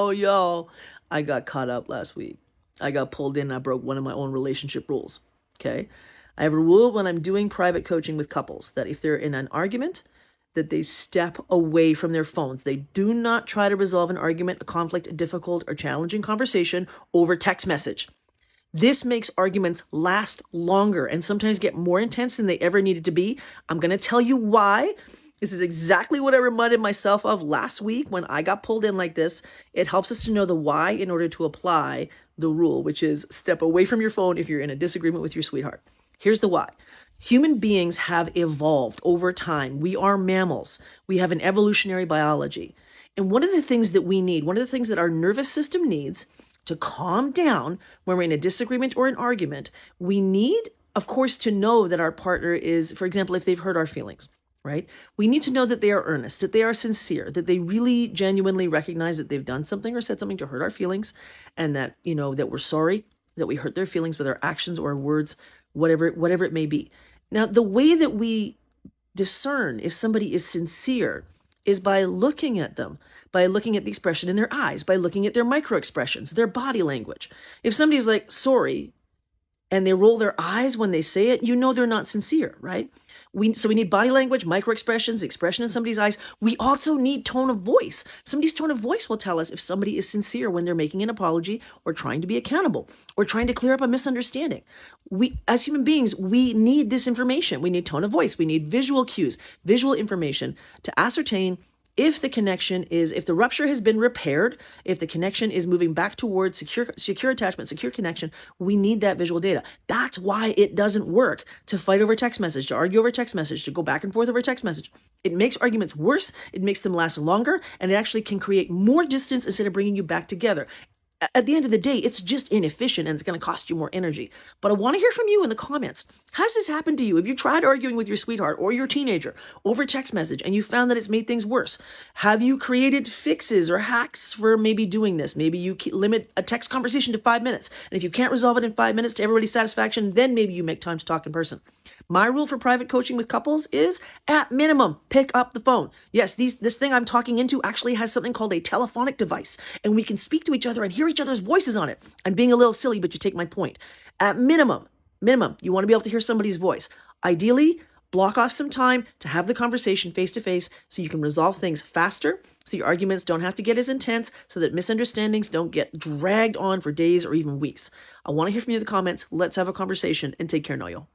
Oh, y'all, I got caught up last week. I got pulled in and I broke one of my own relationship rules. Okay. I have a rule when I'm doing private coaching with couples that if they're in an argument, that they step away from their phones. They do not try to resolve an argument, a conflict, a difficult or challenging conversation over text message. This makes arguments last longer and sometimes get more intense than they ever needed to be. I'm going to tell you why. This is exactly what I reminded myself of last week when I got pulled in like this. It helps us to know the why in order to apply the rule, which is step away from your phone if you're in a disagreement with your sweetheart. Here's the why. Human beings have evolved over time. We are mammals. We have an evolutionary biology. And one of the things that we need, one of the things that our nervous system needs to calm down when we're in a disagreement or an argument, we need, of course, to know that our partner is, for example, if they've hurt our feelings, right? We need to know that they are earnest, that they are sincere, that they really genuinely recognize that they've done something or said something to hurt our feelings, and that, that we're sorry, that we hurt their feelings with our actions or our words, whatever it may be. Now, the way that we discern if somebody is sincere is by looking at them, by looking at the expression in their eyes, by looking at their micro expressions, their body language. If somebody's like, sorry, and they roll their eyes when they say it, they're not sincere, right? So we need body language, micro expressions, expression in somebody's eyes. We also need tone of voice. Somebody's tone of voice will tell us if somebody is sincere when they're making an apology or trying to be accountable or trying to clear up a misunderstanding. We, as human beings, we need this information. We need tone of voice. We need visual cues, visual information to ascertain if the rupture has been repaired, if the connection is moving back towards secure attachment, secure connection, we need that visual data. That's why it doesn't work to fight over text message, to argue over text message, to go back and forth over text message. It makes arguments worse, it makes them last longer, and it actually can create more distance instead of bringing you back together. At the end of the day, it's just inefficient and it's going to cost you more energy. But I want to hear from you in the comments. Has this happened to you? Have you tried arguing with your sweetheart or your teenager over text message and you found that it's made things worse? Have you created fixes or hacks for maybe doing this? Maybe you limit a text conversation to 5 minutes. And if you can't resolve it in 5 minutes to everybody's satisfaction, then maybe you make time to talk in person. My rule for private coaching with couples is, at minimum, pick up the phone. Yes, this thing I'm talking into actually has something called a telephonic device, and we can speak to each other and hear each other's voices on it. I'm being a little silly, but you take my point. At minimum, you want to be able to hear somebody's voice. Ideally, block off some time to have the conversation face-to-face so you can resolve things faster, so your arguments don't have to get as intense, so that misunderstandings don't get dragged on for days or even weeks. I want to hear from you in the comments. Let's have a conversation, and take care now, y'all.